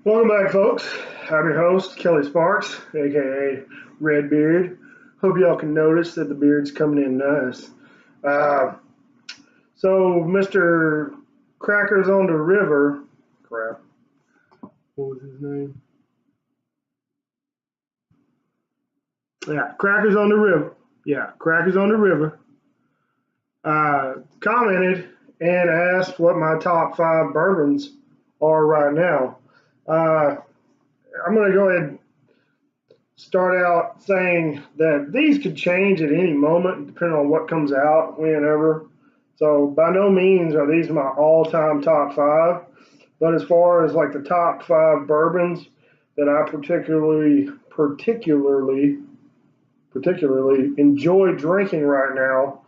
Welcome back, folks. I'm your host, Kelly Sparks, aka Redbeard. Hope y'all can notice that the beard's coming in nice. Uh, Mr. Crackers on the River, crap, what was his name? Yeah, Crackers on the River. Yeah, Crackers on the River. Commented and asked what my top 5 bourbons are right now. I'm going to go ahead and start out saying that these could change at any moment depending on what comes out whenever. So by no means are these my all-time top 5, but as far as like the top 5 bourbons that I particularly enjoy drinking right now,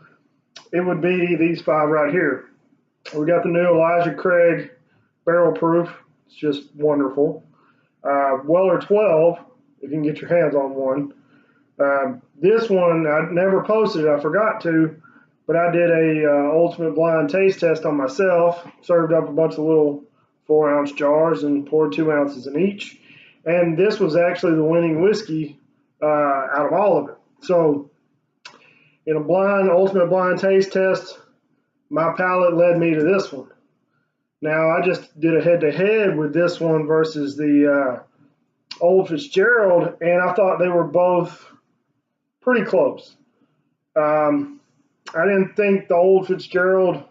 it would be these 5 right here. We got the new Elijah Craig Barrel Proof. It's just wonderful. Weller 12, if you can get your hands on one. This one, I never posted it, I forgot to, but I did a ultimate blind taste test on myself, served up a bunch of little 4-ounce jars and poured 2 ounces in each. And this was actually the winning whiskey out of all of it. So in a ultimate blind taste test, my palate led me to this one. Now, I just did a head-to-head with this one versus the Old Fitzgerald, and I thought they were both pretty close. I didn't think the Old Fitzgerald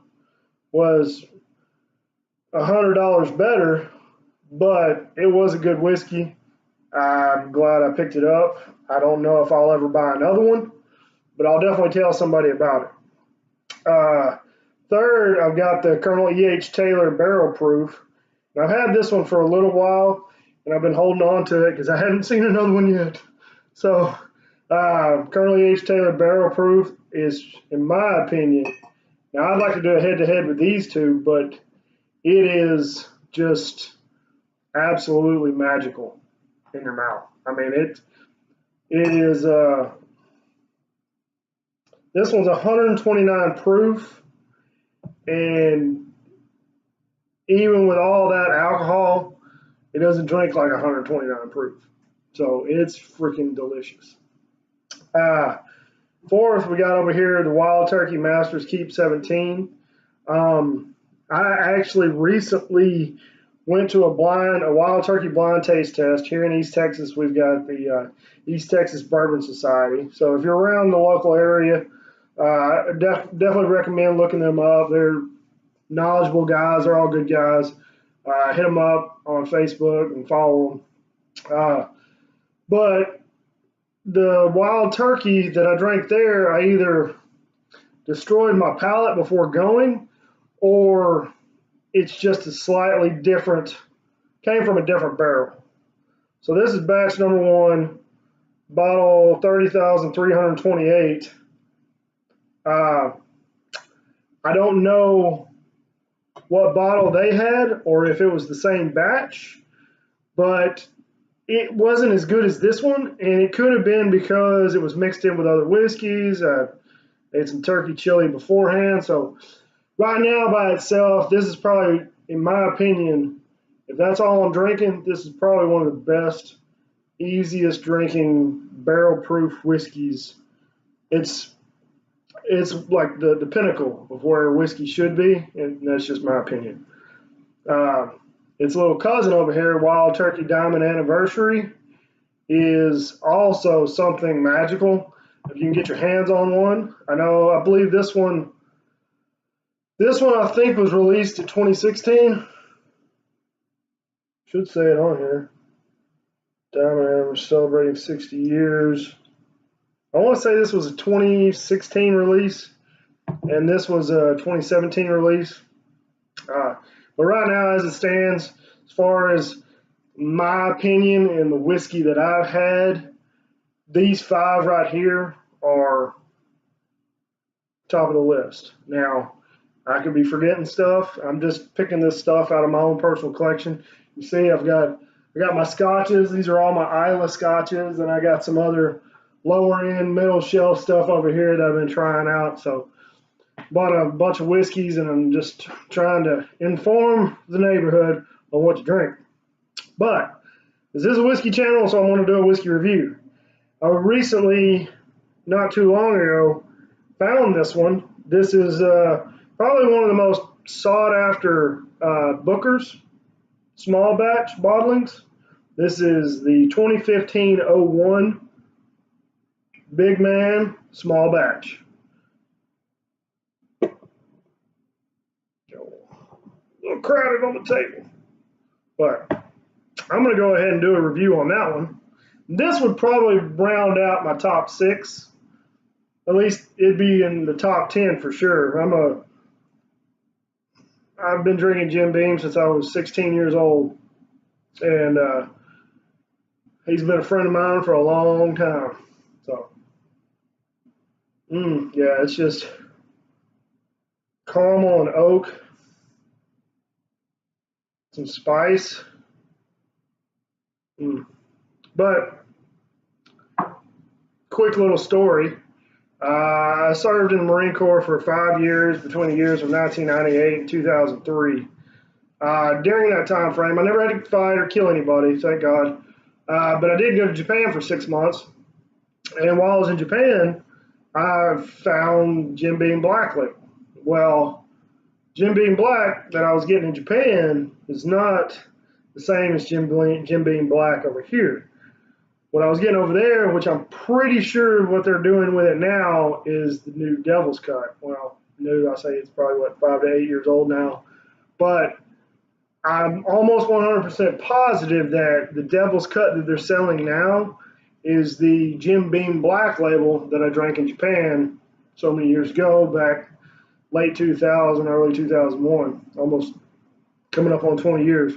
was $100 better, but it was a good whiskey. I'm glad I picked it up. I don't know if I'll ever buy another one, but I'll definitely tell somebody about it. Third, I've got the Colonel E.H. Taylor Barrel Proof. Now, I've had this one for a little while, and I've been holding on to it because I haven't seen another one yet. So, Colonel E.H. Taylor Barrel Proof is, in my opinion, now I'd like to do a head-to-head with these two, but it is just absolutely magical in your mouth. I mean, it is, this one's 129 proof. And even with all that alcohol, it doesn't drink like 129 proof. So it's freaking delicious. Fourth, we got over here the Wild Turkey Masters Keep 17. I actually recently went to a Wild Turkey blind taste test. Here in East Texas, we've got the East Texas Bourbon Society. So if you're around the local area, I definitely recommend looking them up. They're knowledgeable guys. They're all good guys. Hit them up on Facebook and follow them. But the wild turkey that I drank there, I either destroyed my palate before going, or it's just a slightly different, came from a different barrel. So this is batch number 1, bottle 30,328. I don't know what bottle they had or if it was the same batch, but it wasn't as good as this one, and it could have been because it was mixed in with other whiskeys. I ate some turkey chili beforehand, so right now by itself, this is probably, in my opinion, if that's all I'm drinking, this is probably one of the best, easiest drinking barrel proof whiskeys. It's like the pinnacle of where whiskey should be, and that's just my opinion. Its little cousin over here, Wild Turkey Diamond Anniversary, is also something magical. If you can get your hands on one, I believe this one I think was released in 2016. Should say it on here. Diamond Anniversary celebrating 60 years. I want to say this was a 2016 release, and this was a 2017 release. But right now, as it stands, as far as my opinion and the whiskey that I've had, these 5 right here are top of the list. Now, I could be forgetting stuff. I'm just picking this stuff out of my own personal collection. You see, I got my scotches. These are all my Isla scotches, and I got some other lower end, middle shelf stuff over here that I've been trying out. So bought a bunch of whiskeys, and I'm just trying to inform the neighborhood on what to drink. But this is a whiskey channel, so I want to do a whiskey review. I recently, not too long ago, found this one. This is probably one of the most sought after Booker's small batch bottlings. This is the 2015-01 Big Man small batch. A little crowded on the table, but I'm going to go ahead and do a review on that one. This would probably round out my top 6. At least it'd be in the top 10 for sure. I've been drinking Jim Beam since I was 16 years old, and he's been a friend of mine for a long time. So, yeah, it's just caramel and oak, some spice. But quick little story. I served in the Marine Corps for 5 years between the years of 1998 and 2003. During that time frame, I never had to fight or kill anybody, thank God. But I did go to Japan for 6 months. And while I was in Japan, I found Jim Beam Black Label. Well, Jim Beam Black that I was getting in Japan is not the same as Jim Beam Black over here. What I was getting over there, which I'm pretty sure what they're doing with it now, is the new Devil's Cut. Well, new, I say it's probably, 5 to 8 years old now. But I'm almost 100% positive that the Devil's Cut that they're selling now is the Jim Beam Black Label that I drank in Japan so many years ago, back late 2000, early 2001, almost coming up on 20 years.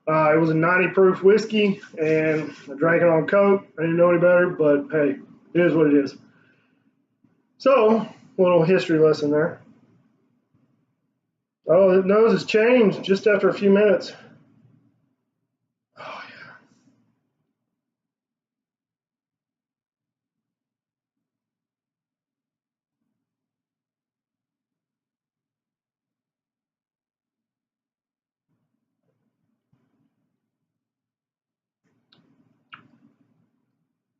It was a 90 proof whiskey, and I drank it on Coke. I didn't know any better, but hey, it is what it is. So, little history lesson there. Oh, the nose has changed just after a few minutes. Oh, yeah.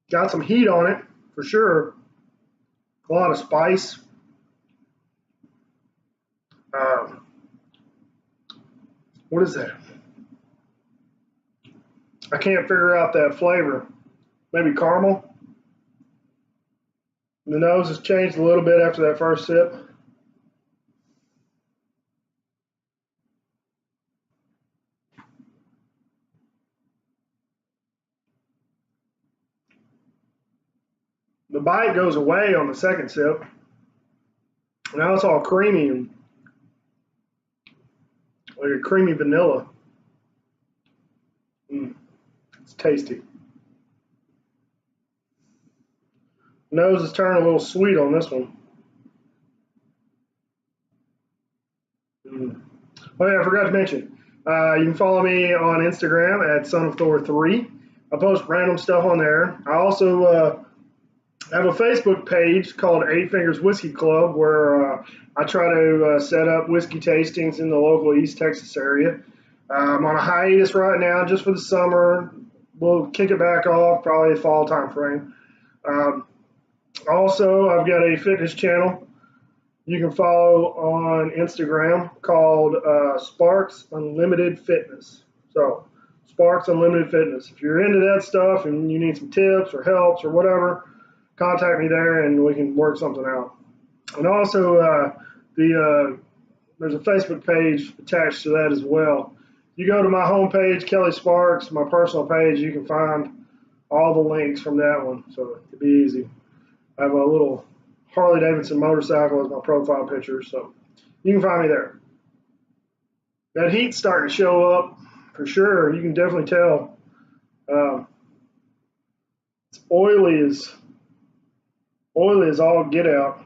Got some heat on it, for sure. A lot of spice. What is that? I can't figure out that flavor. Maybe caramel? The nose has changed a little bit after that first sip. The bite goes away on the second sip. Now it's all creamy and like a creamy vanilla. It's tasty. Nose is turning a little sweet on this one. Oh yeah, I forgot to mention. You can follow me on Instagram at SonofThor3. I post random stuff on there. I also have a Facebook page called Eight Fingers Whiskey Club, where I try to set up whiskey tastings in the local East Texas area. I'm on a hiatus right now just for the summer. We'll kick it back off probably fall time frame. Also, I've got a fitness channel you can follow on Instagram called Sparks Unlimited Fitness. So, Sparks Unlimited Fitness. If you're into that stuff and you need some tips or helps or whatever, contact me there and we can work something out. And also, there's a Facebook page attached to that as well. You go to my homepage, Kelly Sparks, my personal page, you can find all the links from that one. So it'd be easy. I have a little Harley Davidson motorcycle as my profile picture, so you can find me there. That heat's starting to show up for sure. You can definitely tell. It's oily as all get out.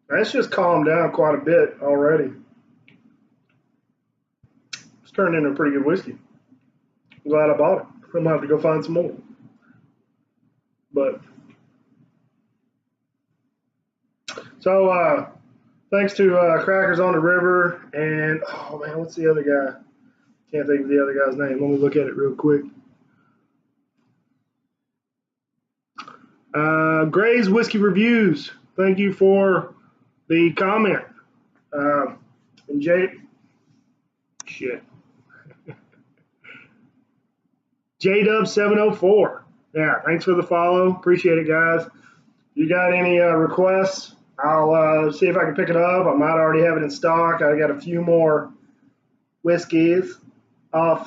That's just calmed down quite a bit already. It's turned into a pretty good whiskey. I'm glad I bought it. I'm gonna have to go find some more. But so thanks to Crackers on the River and oh man, what's the other guy? Can't think of the other guy's name. Let me look at it real quick. Gray's Whiskey Reviews. Thank you for the comment. And JDub704. Yeah, thanks for the follow. Appreciate it, guys. If you got any requests, I'll see if I can pick it up. I might already have it in stock. I got a few more whiskeys off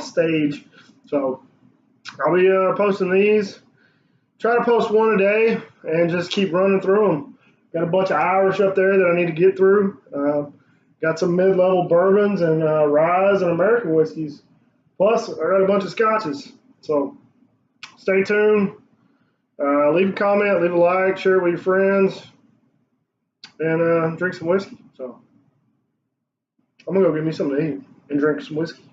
stage, so I'll be posting these. Try to post one a day and just keep running through them. Got a bunch of Irish up there that I need to get through. Got some mid-level bourbons and ryes and American whiskeys. Plus, I got a bunch of scotches. So stay tuned. Leave a comment, leave a like, share it with your friends, and drink some whiskey. So I'm gonna go get me something to eat and drink some whiskey.